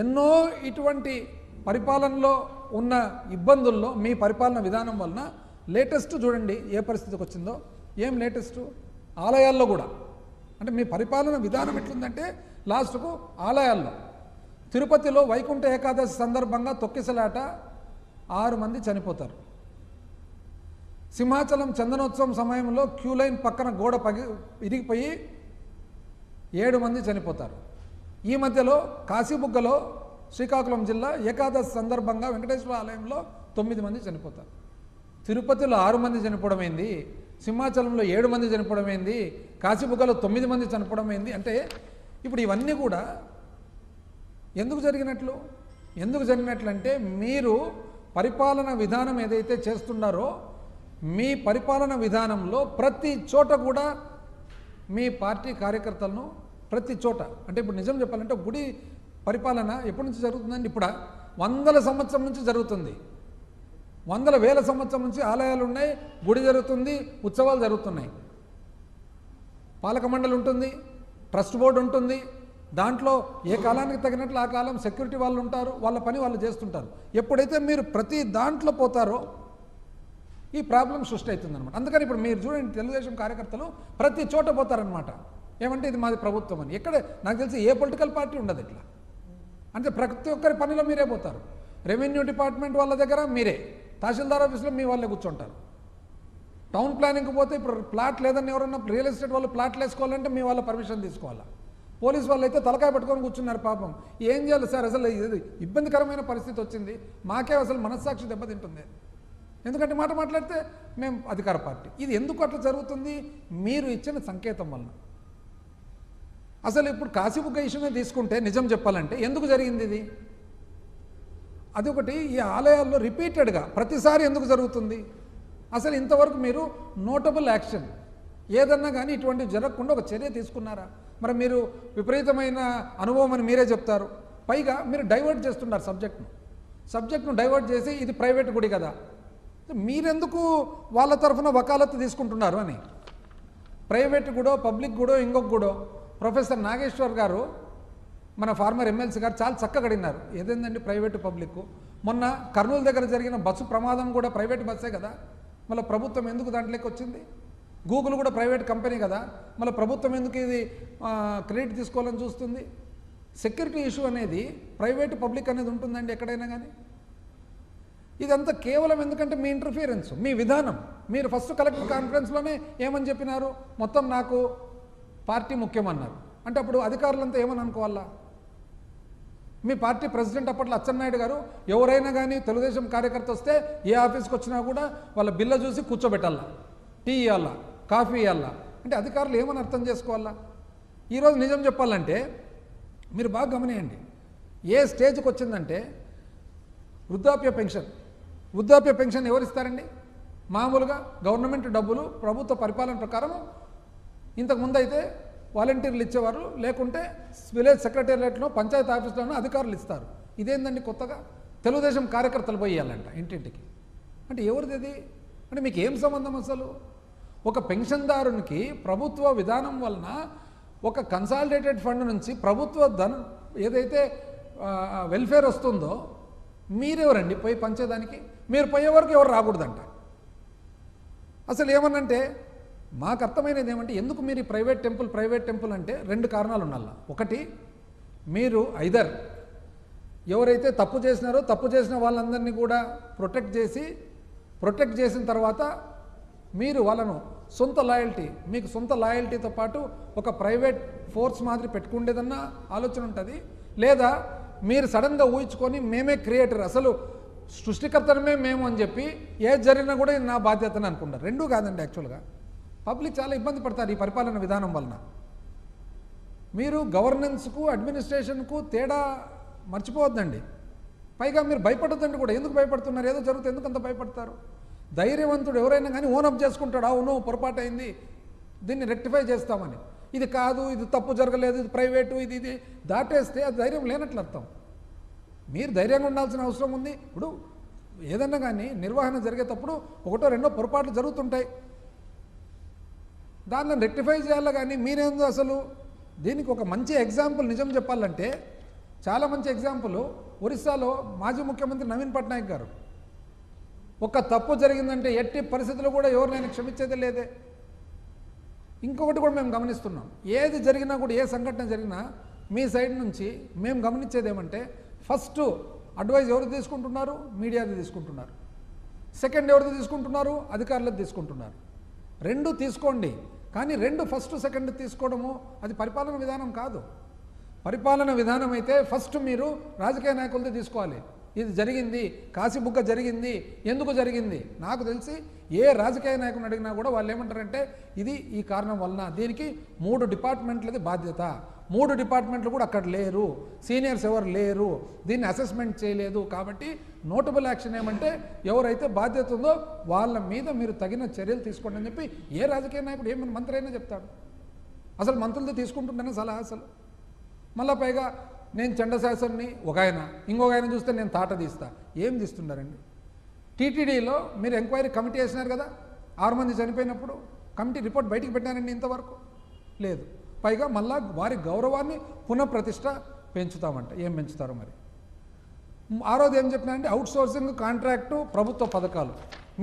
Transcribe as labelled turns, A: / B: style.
A: ఎన్నో ఇటువంటి పరిపాలనలో ఉన్న ఇబ్బందుల్లో మీ పరిపాలన విధానం వలన లేటెస్ట్ చూడండి ఏ పరిస్థితికి వచ్చిందో. ఏం లేటెస్టు? ఆలయాల్లో కూడా అంటే మీ పరిపాలన విధానం ఎట్లుందంటే లాస్ట్కు ఆలయాల్లో తిరుపతిలో వైకుంఠ ఏకాదశి సందర్భంగా తొక్కిసలాట 6 మంది చనిపోతారు. సింహాచలం చందనోత్సవం సమయంలో క్యూ లైన్ పక్కన గోడ ఇరిగిపోయి 7 మంది చనిపోతారు. ఈ మధ్యలో కాశీబుగ్గలో శ్రీకాకుళం జిల్లా ఏకాదశి సందర్భంగా వెంకటేశ్వర ఆలయంలో 9 మంది చనిపోతారు. తిరుపతిలో 6 మంది చనిపోవడం ఏంది, సింహాచలంలో 7 మంది చనిపోవడం ఏంది, కాశీబుగ్గలో 9 మంది చనిపోవడం ఏంది? అంటే ఇప్పుడు ఇవన్నీ కూడా ఎందుకు జరిగినట్లంటే మీరు పరిపాలన విధానం ఏదైతే చేస్తున్నారో మీ పరిపాలన విధానంలో ప్రతి చోట కూడా మీ పార్టీ కార్యకర్తలను ప్రతి చోట అంటే ఇప్పుడు నిజం చెప్పాలంటే గుడి పరిపాలన ఎప్పటి నుంచి జరుగుతుందండి? ఇప్పుడు 100ల సంవత్సరం నుంచి జరుగుతుంది. 100,000 సంవత్సరం నుంచి ఆలయాలు ఉన్నాయి, గుడి జరుగుతుంది, ఉత్సవాలు జరుగుతున్నాయి. పాలక మండలి ఉంటుంది, ట్రస్ట్ బోర్డు ఉంటుంది. దాంట్లో ఏ కాలానికి తగినట్లు ఆ కాలం సెక్యూరిటీ వాళ్ళు ఉంటారు, వాళ్ళ పని వాళ్ళు చేస్తుంటారు. ఎప్పుడైతే మీరు ప్రతి దాంట్లో పోతారో ఈ ప్రాబ్లం సృష్టి అవుతుందన్నమాట. అందుకని ఇప్పుడు మీరు చూడండి తెలుగుదేశం కార్యకర్తలు ప్రతి చోట పోతారనమాట. ఏమంటే ఇది మాది ప్రభుత్వం అని. ఎక్కడ నాకు తెలిసి ఏ పొలిటికల్ పార్టీ ఉండదు ఇట్లా. అంటే ప్రతి ఒక్కరి పనిలో మీరే పోతారు. రెవెన్యూ డిపార్ట్మెంట్ వాళ్ళ దగ్గర మీరే, తహసీల్దార్ ఆఫీస్లో మీ వాళ్ళే కూర్చుంటారు. టౌన్ ప్లానింగ్కి పోతే ఇప్పుడు ప్లాట్ లేదని ఎవరన్నా రియల్ ఎస్టేట్ వాళ్ళు ప్లాట్లు వేసుకోవాలంటే మీ వాళ్ళ పర్మిషన్ తీసుకోవాలా. పోలీసు వాళ్ళు అయితే తలకాయ పట్టుకొని కూర్చున్నారు పాపం. ఏం చేయాలి సార్, అసలు ఇబ్బందికరమైన పరిస్థితి వచ్చింది, మాకే అసలు మనస్సాక్షి దెబ్బతింటుంది. ఎందుకంటే మాట మాట్లాడితే మేము అధికార పార్టీ. ఇది ఎందుకు అట్లా జరుగుతుంది? మీరు ఇచ్చిన సంకేతం వలన. అసలు ఇప్పుడు కాశీబుగ్గ ఇష్యూనే తీసుకుంటే నిజం చెప్పాలంటే ఎందుకు జరిగింది ఇది? అదొకటి. ఈ ఆలయాల్లో రిపీటెడ్గా ప్రతిసారి ఎందుకు జరుగుతుంది? అసలు ఇంతవరకు మీరు నోటబుల్ యాక్షన్ ఏదన్నా కానీ ఇటువంటివి జరగకుండా ఒక చర్య తీసుకున్నారా? మరి మీరు విపరీతమైన అనుభవం అని మీరే చెప్తారు. పైగా మీరు డైవర్ట్ చేస్తున్నారు సబ్జెక్ట్ను డైవర్ట్ చేసి ఇది ప్రైవేట్ గుడి కదా, మీరెందుకు వాళ్ళ తరఫున వకాలత్తు తీసుకుంటున్నారు అని. ప్రైవేట్ గుడో పబ్లిక్ గుడో ఇంకొక గుడో ప్రొఫెసర్ నాగేశ్వర్ గారు మన ఫార్మర్ ఎమ్మెల్సీ గారు చాలా చక్కగా అడిగినారు. ఏదేందండి ప్రైవేటు పబ్లిక్? మొన్న కర్నూలు దగ్గర జరిగిన బస్సు ప్రమాదం కూడా ప్రైవేట్ బస్సే కదా, మళ్ళీ ప్రభుత్వం ఎందుకు దాంట్లోకి వచ్చింది? గూగుల్ కూడా ప్రైవేట్ కంపెనీ కదా, మళ్ళీ ప్రభుత్వం ఎందుకు ఇది క్రెడిట్ తీసుకోవాలని చూస్తుంది? సెక్యూరిటీ ఇష్యూ అనేది ప్రైవేట్ పబ్లిక్ అనేది ఉంటుందండి ఎక్కడైనా కానీ. ఇదంతా కేవలం ఎందుకంటే మీ ఇంటర్ఫియరెన్స్, మీ విధానం. మీరు ఫస్ట్ కలెక్టర్ కాన్ఫరెన్స్లోనే ఏమని చెప్పినారు? మొత్తం నాకు పార్టీ ముఖ్యమన్నారు. అంటే అప్పుడు అధికారులంతా ఏమని అనుకోవాలా? మీ పార్టీ ప్రెసిడెంట్ అప్పట్లో అచ్చెన్నాయుడు గారు ఎవరైనా కానీ తెలుగుదేశం కార్యకర్త వస్తే ఏ ఆఫీస్కి వచ్చినా కూడా వాళ్ళ బిల్ల చూసి కూర్చోబెట్టాలా, టీ ఇవ్వాలా, కాఫీ ఇవ్వాలా. అంటే అధికారులు ఏమని అర్థం చేసుకోవాలా? ఈరోజు నిజం చెప్పాలంటే మీరు బాగా గమనియండి, ఏ స్టేజ్కి వచ్చిందంటే వృద్ధాప్య పెన్షన్ ఎవరిస్తారండి? మామూలుగా గవర్నమెంట్ డబ్బులు ప్రభుత్వ పరిపాలన ప్రకారం ఇంతకుముందు అయితే వాలంటీర్లు ఇచ్చేవారు, లేకుంటే విలేజ్ సెక్రటేరియట్లో పంచాయతీ ఆఫీసులోనూ అధికారులు ఇస్తారు. ఇదేందండి కొత్తగా తెలుగుదేశం కార్యకర్తలు పోయి ఇవ్వాలంట ఇంటింటికి? అంటే ఎవరిది? అంటే మీకు ఏం సంబంధం అసలు? ఒక పెన్షన్దారునికి ప్రభుత్వ విధానం వలన ఒక కన్సాలిడేటెడ్ ఫండ్ నుంచి ప్రభుత్వ ధనం ఏదైతే వెల్ఫేర్ వస్తుందో మీరెవరండి పోయి పంచేదానికి? మీరు పోయే వరకు ఎవరు రాకూడదంట. అసలు ఏమనంటే మాకు అర్థమైనది ఏమంటే ఎందుకు మీరు ఈ ప్రైవేట్ టెంపుల్ అంటే 2 కారణాలు ఉండాలి. ఒకటి, మీరు ఐదర్ ఎవరైతే తప్పు చేసినారో తప్పు చేసిన వాళ్ళందరినీ కూడా ప్రొటెక్ట్ చేసిన తర్వాత మీరు వాళ్ళను మీకు సొంత లాయల్టీతో పాటు ఒక ప్రైవేట్ ఫోర్స్ మాదిరి పెట్టుకుండేదన్న ఆలోచన ఉంటుంది. లేదా మీరు సడన్గా ఊహించుకొని మేమే క్రియేటర్, అసలు సృష్టికర్తనమే మేము అని చెప్పి ఏది జరిగినా కూడా నా బాధ్యతని అనుకుంటారు. రెండూ కాదండి. యాక్చువల్గా పబ్లిక్ చాలా ఇబ్బంది పడతారు ఈ పరిపాలన విధానం వలన. మీరు గవర్నెన్స్కు అడ్మినిస్ట్రేషన్కు తేడా మర్చిపోవద్దండి. పైగా మీరు భయపడొద్దండి కూడా. ఎందుకు భయపడుతున్నారు? ఏదో జరుగుతుంది ఎందుకు అంత భయపడతారు? ధైర్యవంతుడు ఎవరైనా కానీ ఓనప్ చేసుకుంటాడు, అవును పొరపాటు అయింది, దీన్ని రెక్టిఫై చేస్తామని. ఇది కాదు, ఇది తప్పు జరగలేదు, ఇది ప్రైవేటు, ఇది దాటేస్తే అది ధైర్యం లేనట్లు అర్థం. మీరు ధైర్యంగా ఉండాల్సిన అవసరం ఉంది. ఇప్పుడు ఏదన్నా కానీ నిర్వహణ జరిగేటప్పుడు ఒకటో రెండో పొరపాట్లు జరుగుతుంటాయి, దాన్ని రెక్టిఫై చేయాలి. కానీ మీరేందో అసలు దీనికి ఒక మంచి ఎగ్జాంపుల్ నిజం చెప్పాలంటే చాలా మంచి ఎగ్జాంపుల్ ఒరిస్సాలో మాజీ ముఖ్యమంత్రి నవీన్ పట్నాయక్ గారు. ఒక తప్పు జరిగిందంటే ఎట్టి పరిస్థితుల్లో కూడా ఎవరినైనా క్షమించేదే లేదే. ఇంకొకటి కూడా మేము గమనిస్తున్నాం, ఏది జరిగినా కూడా ఏ సంఘటన జరిగినా మీ సైడ్ నుంచి మేము గమనించేది ఏమంటే ఫస్ట్ అడ్వైజ్ ఎవరు తీసుకుంటున్నారు? మీడియాది తీసుకుంటున్నారు. సెకండ్ ఎవరిది తీసుకుంటున్నారు? అధికారులది తీసుకుంటున్నారు. రెండు తీసుకోండి, కానీ రెండు ఫస్ట్ సెకండ్ తీసుకోవడము అది పరిపాలన విధానం కాదు. పరిపాలన విధానం అయితే ఫస్ట్ మీరు రాజకీయ నాయకులది తీసుకోవాలి. ఇది జరిగింది, కాశీబుగ్గ జరిగింది, ఎందుకు జరిగింది? నాకు తెలిసి ఏ రాజకీయ నాయకుని అడిగినా కూడా వాళ్ళు ఏమంటారంటే ఇది ఈ కారణం వలన, దీనికి 3 డిపార్ట్మెంట్లది బాధ్యత, 3 డిపార్ట్మెంట్లు కూడా అక్కడ లేరు, సీనియర్స్ ఎవరు లేరు, దీన్ని అసెస్మెంట్ చేయలేదు, కాబట్టి నోటబుల్ యాక్షన్ ఏమంటే ఎవరైతే బాధ్యత ఉందో వాళ్ళ మీద మీరు తగిన చర్యలు తీసుకోండి అని చెప్పి ఏ రాజకీయ నాయకుడు ఏమైనా మంత్రి అయినా చెప్తాడు. అసలు మంత్రులతో తీసుకుంటుంటేనే సలహా. అసలు మళ్ళా పైగా నేను చండశాసన్ని ఒక ఆయన, ఇంకొక ఆయన చూస్తే నేను తాట తీస్తా. ఏం తీస్తున్నారండి? టీటీడీలో మీరు ఎంక్వైరీ కమిటీ వేసినారు కదా, 6 మంది చనిపోయినప్పుడు కమిటీ రిపోర్ట్ బయటికి పెట్టారండి, ఇంతవరకు లేదు. పైగా మళ్ళా వారి గౌరవాన్ని పునఃప్రతిష్ఠ పెంచుతామంట. ఏం పెంచుతారో మరి. 6వది ఏం చెప్పినారంటే అవుట్ సోర్సింగ్ కాంట్రాక్టు ప్రభుత్వ పథకాలు.